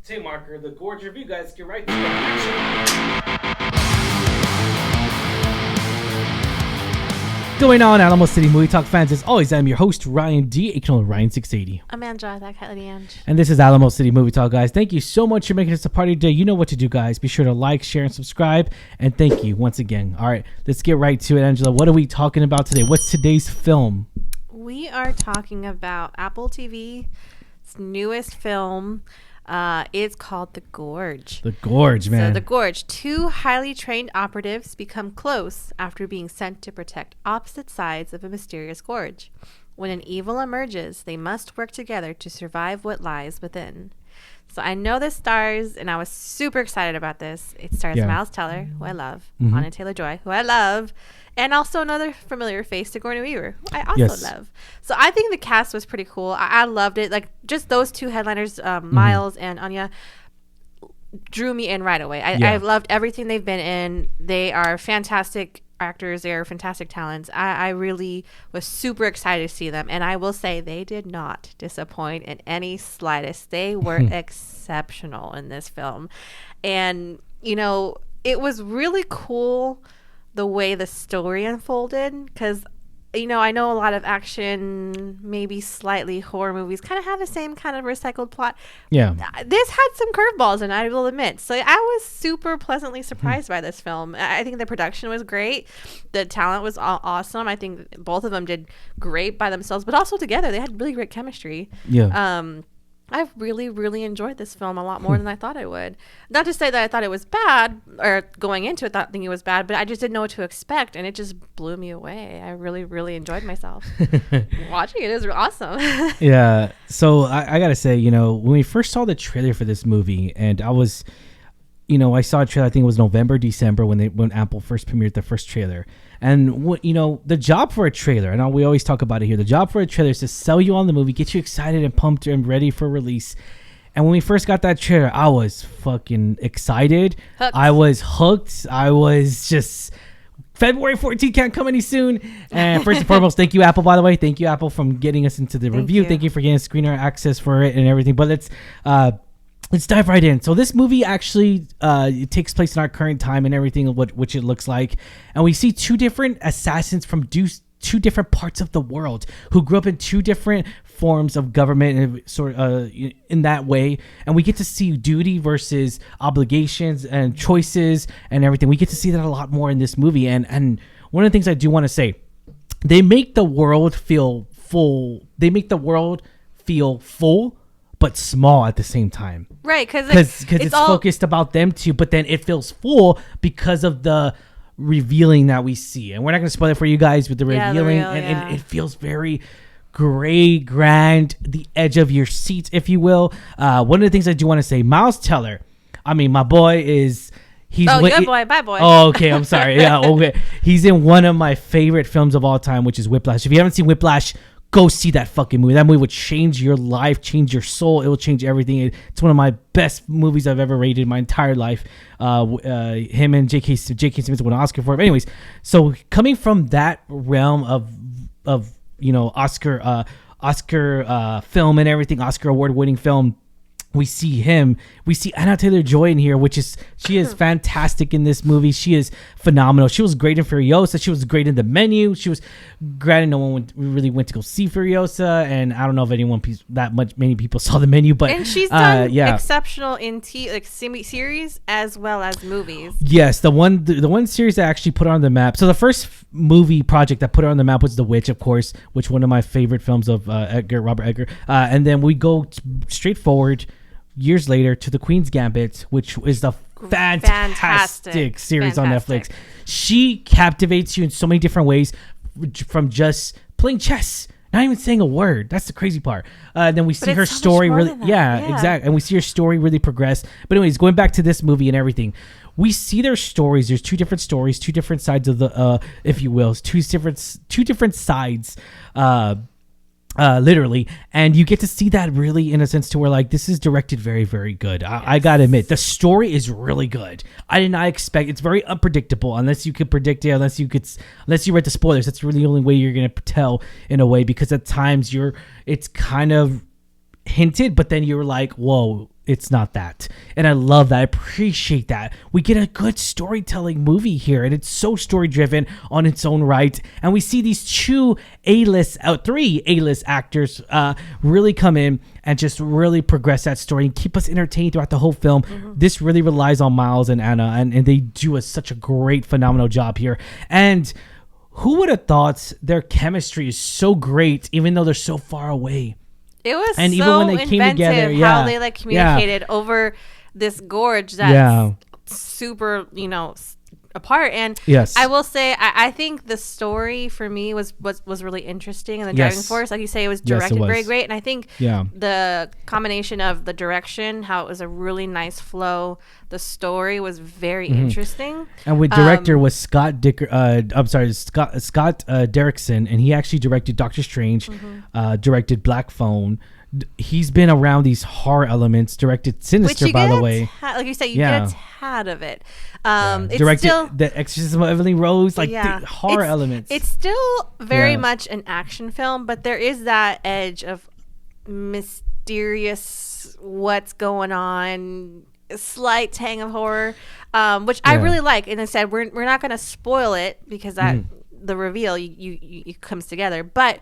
Tay Marker, the Gorge review, guys. Get right to the action. Going on, Alamo City Movie Talk fans. As always, I'm your host, Ryan D. aka Ryan680. I'm Angela, that Kylie Ange. And this is Alamo City Movie Talk, guys. Thank you so much for making us a part of your day. You know what to do, guys. Be sure to like, share, and subscribe. And thank you once again. All right, let's get right to it, Angela. What are we talking about today? What's today's film? We are talking about Apple TV's newest film. It's called The Gorge. The Gorge, man. So The Gorge. Two highly trained operatives become close after being sent to protect opposite sides of a mysterious gorge. When an evil emerges, they must work together to survive what lies within. So I know this stars, and I was super excited about this. It stars Miles Teller, who I love, Anya Taylor-Joy, who I love, and also another familiar face, Sigourney Weaver, who I also love. So I think the cast was pretty cool. I loved it. Like, just those two headliners, Miles and Anya, drew me in right away. I loved everything they've been in. They are fantastic actors. They are fantastic talents. I really was super excited to see them, and I will say they did not disappoint in any slightest. They were exceptional in this film, and you know, it was really cool the way the story unfolded, because you know, I know a lot of action, maybe slightly horror movies kind of have the same kind of recycled plot. Yeah. This had some curveballs, and I will admit. So I was super pleasantly surprised by this film. I think the production was great. The talent was awesome. I think both of them did great by themselves, but also together. They had really great chemistry. Yeah. I've really, really enjoyed this film a lot more than I thought I would. Not to say that I thought it was bad, or going into it thinking it was bad, but I just didn't know what to expect, and it just blew me away. I really, really enjoyed myself. Watching it is awesome. Yeah. So I got to say, you know, when we first saw the trailer for this movie, and I was, you know, I saw a trailer, I think it was November, December, when Apple first premiered the first trailer. And, you know, the job for a trailer, and we always talk about it here, the job for a trailer is to sell you on the movie, get you excited and pumped and ready for release. And when we first got that trailer, I was fucking excited. Hooked. I was hooked. I was just... February 14th can't come any soon. And first and foremost, thank you, Apple, by the way. Thank you, Apple, from getting us into the review. Thank you for getting screener access for it and everything. But let's dive right in. So this movie actually it takes place in our current time and everything, which it looks like. And we see two different assassins from two different parts of the world who grew up in two different forms of government, and sort of in that way. And we get to see duty versus obligations and choices and everything. We get to see that a lot more in this movie. And one of the things I do want to say, they make the world feel full. They make the world feel full, but small at the same time. Right, because it's focused about them too, but then it feels full because of the revealing that we see. And we're not going to spoil it for you guys with the revealing. And it feels very gray, grand, the edge of your seat, if you will. One of the things I do want to say, Miles Teller, I mean, my boy is... good boy, bye boy. Oh, okay, I'm sorry. Yeah, okay. He's in one of my favorite films of all time, which is Whiplash. If you haven't seen Whiplash, go see that fucking movie. That movie would change your life, change your soul. It will change everything. It's one of my best movies I've ever rated in my entire life. Him and J.K. Simmons won an Oscar for it. But anyways, so coming from that realm of you know, Oscar film and everything, Oscar award-winning film, we see Anya Taylor-Joy in here, she is fantastic in this movie. She is phenomenal. She was great in Furiosa. She was great in The Menu. She was, granted, no one really went to go see Furiosa, and I don't know if many people saw The Menu, but and she's done exceptional in series as well as movies. Yes, the one series that actually put her on the map. So the first movie project that put her on the map was The Witch, of course, which one of my favorite films of Robert Edgar. And then we go straight forward years later to The Queen's Gambit, which is the fantastic series on Netflix. She captivates you in so many different ways, from just playing chess, not even saying a word. That's the crazy part. Then we see her story really, exactly. And we see her story really progress. But anyways, going back to this movie and everything, we see their stories. There's two different stories, two different sides of the, if you will, two different sides. Literally, and you get to see that really in a sense to where, like, this is directed very, very good. I gotta admit, the story is really good. I did not expect, it's very unpredictable unless you could predict it, unless you read the spoilers. That's really the only way you're gonna tell in a way, because at times it's kind of hinted, but then you were like, whoa, it's not that. And I love that. I appreciate that. We get a good storytelling movie here, and it's so story driven on its own right. And we see these three A-list actors really come in and just really progress that story and keep us entertained throughout the whole film. This really relies on Miles and Anna, and they do such a great, phenomenal job here. And who would have thought their chemistry is so great, even though they're so far away? It was and so even when they came together, how they like communicated over this gorge that's super, apart. And yes, I will say, I think the story for me was really interesting, and the driving force, like you say, it was directed very great. And I think the combination of the direction, how it was a really nice flow, the story was very interesting. And with director was Scott Derrickson, and he actually directed Doctor Strange, directed Black Phone. He's been around these horror elements, directed Sinister, by the way. Like you said, you get a tad of it. It's directed still, The Exorcism of Emily Rose, the horror elements. It's still very much an action film, but there is that edge of mysterious, what's going on, a slight tang of horror, which I really like. And I said, we're not going to spoil it because the reveal you comes together, but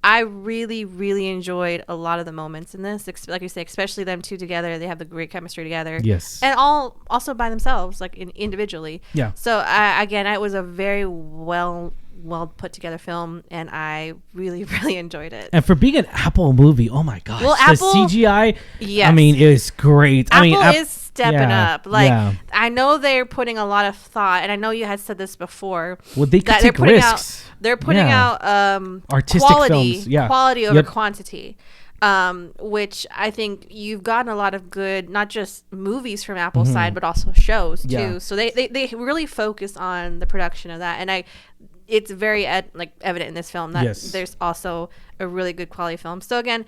I really, really enjoyed a lot of the moments in this. Like you say, especially them two together. They have the great chemistry together. Yes. And all also by themselves, like individually. Yeah. So again, it was a very well put together film, and I really, really enjoyed it. And for being an Apple movie, oh my gosh, Apple, the CGI, I mean, it was great. Apple is stepping up. I know they're putting a lot of thought, and I know you had said this before. Well, they could take risks. They're putting out artistic quality, films. Quality over quantity. Which I think you've gotten a lot of good, not just movies from Apple's side, but also shows too. So they really focus on the production of that, and it's very evident in this film that there's also a really good quality film. So again,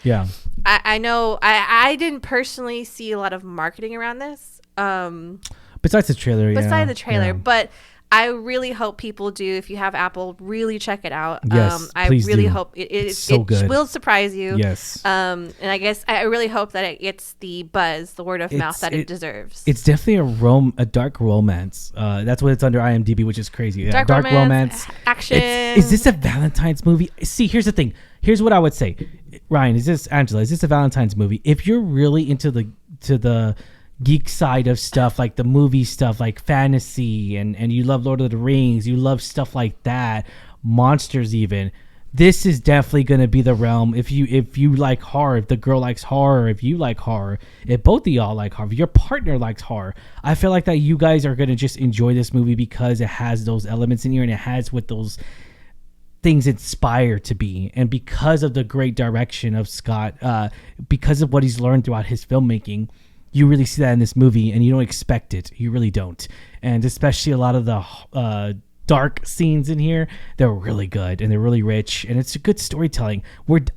I know I didn't personally see a lot of marketing around this. Besides the trailer, but I really hope people do. If you have Apple, really check it out. Yes, I really hope it will surprise you. Yes. And I guess I really hope that it gets the buzz, the word of mouth that it deserves. It's definitely a dark romance. That's what it's under IMDb, which is crazy. Yeah, dark romance, action. Is this a Valentine's movie? See, here's the thing. Here's what I would say. Ryan, is this a Valentine's movie? If you're really into the geek side of stuff, like the movie stuff, like fantasy, and you love Lord of the Rings, you love stuff like that, monsters even, this is definitely going to be the realm. If you like horror, if the girl likes horror, if you like horror, if both of y'all like horror, if your partner likes horror, I feel like that you guys are going to just enjoy this movie because it has those elements in here, and it has what those things inspire to be, and because of the great direction of Scott, because of what he's learned throughout his filmmaking, you really see that in this movie, and you don't expect it. You really don't. And especially a lot of the dark scenes in here, they're really good, and they're really rich, and it's a good storytelling.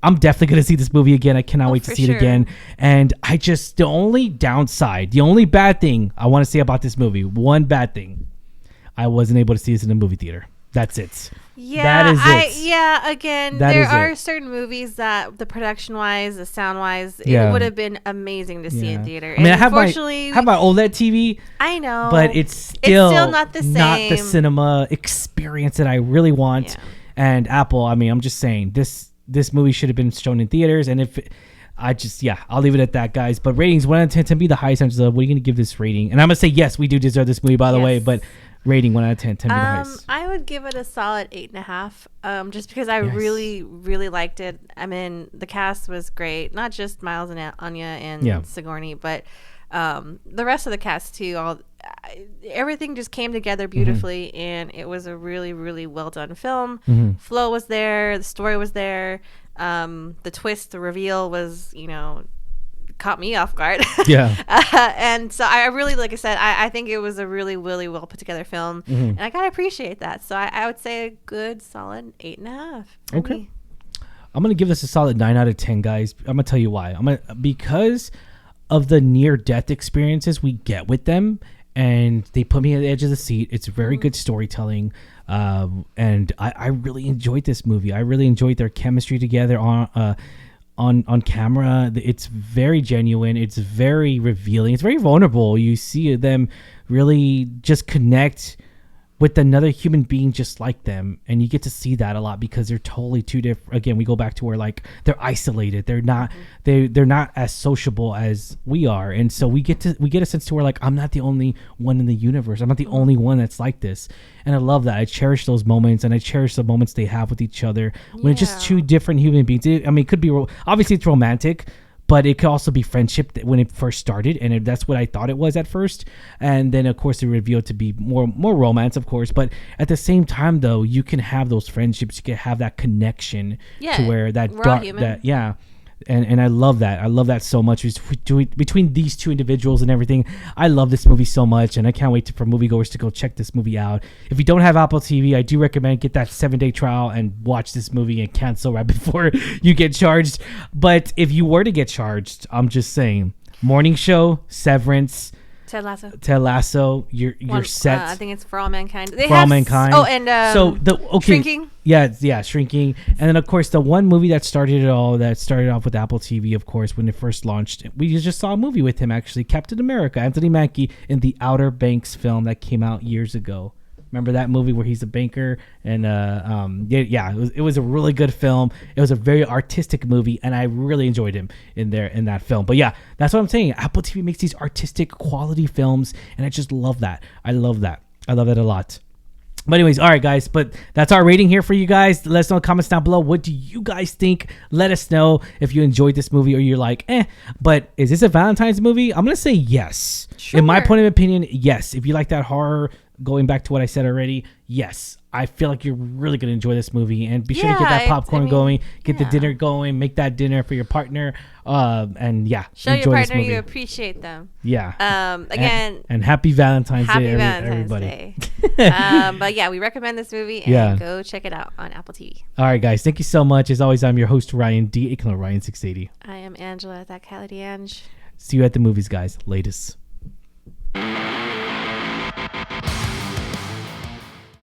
I'm definitely going to see this movie again. I cannot wait to see it again. And the only bad thing I want to say about this movie, one bad thing, I wasn't able to see this in a movie theater. That's it. Yeah, that is it. Again, there are certain movies that the production-wise, the sound-wise, it would have been amazing to see in theater. I mean, I have my OLED TV. I know, but it's still not the same. Not the cinema experience that I really want. Yeah. And Apple, I mean, I'm just saying this movie should have been shown in theaters. And I'll leave it at that, guys. But ratings 1 out of 10 to be the highest. What are you going to give this rating? And I'm going to say yes, we do deserve this movie, by the way, but. Rating 1 out of 10 be the highest. I would give it a solid 8.5. Just because I really, really liked it. I mean, the cast was great. Not just Miles and Anya and Sigourney, but the rest of the cast too. Everything just came together beautifully, and it was a really, really well done film. Flow was there, the story was there, the twist, the reveal was, caught me off guard. And so I really, like I said, I think it was a really, really well put together film, and I gotta appreciate that. So I would say a good solid 8.5. Okay. I'm gonna give this a solid 9 out of 10, guys. I'm gonna tell you why. Because of the near death experiences we get with them, and they put me at the edge of the seat. It's very good storytelling. And I really enjoyed this movie. I really enjoyed their chemistry together on camera. It's very genuine. It's very revealing. It's very vulnerable. You see them really just connect with another human being just like them, and you get to see that a lot because they're totally two different. Again, we go back to where like they're isolated. They're not they're not as sociable as we are, and so we get a sense to where like I'm not the only one in the universe. I'm not the only one that's like this, and I love that. I cherish those moments, and I cherish the moments they have with each other when it's just two different human beings. I mean, it could be obviously it's romantic, but it could also be friendship when it first started, and that's what I thought it was at first. And then, of course, it revealed to be more romance, of course. But at the same time, though, you can have those friendships. You can have that connection to where that we're all human. And I love that. I love that so much. Between these two individuals and everything, I love this movie so much, and I can't wait for moviegoers to go check this movie out. If you don't have Apple TV, I do recommend get that 7-day trial and watch this movie and cancel right before you get charged. But if you were to get charged, I'm just saying, Morning Show, Severance, Ted Lasso, you're set. I think it's For All Mankind. All Mankind. Oh, and Shrinking. Yeah, Shrinking. And then, of course, the one movie that started it all, that started off with Apple TV, of course, when it first launched. We just saw a movie with him, actually, Captain America, Anthony Mackie, in the Outer Banks film that came out years ago. Remember that movie where he's a banker? And it was a really good film. It was a very artistic movie, and I really enjoyed him in that film. But yeah, that's what I'm saying. Apple TV makes these artistic quality films, and I just love that. I love that a lot. But anyways, all right, guys. But that's our rating here for you guys. Let us know in the comments down below. What do you guys think? Let us know if you enjoyed this movie or you're like, but is this a Valentine's movie? I'm going to say yes. Sure. In my point of opinion, yes. If you like that horror, going back to what I said already, yes. I feel like you're really going to enjoy this movie, and be sure to get that popcorn going, get the dinner going, make that dinner for your partner, and show your partner you appreciate them. Yeah. Again, and happy Valentine's Day, everybody. Day. But yeah, we recommend this movie, and go check it out on Apple TV. All right, guys, thank you so much. As always, I'm your host Ryan D. Ryan680. I am Angela, that Cali Ange. See you at the movies, guys. Latest.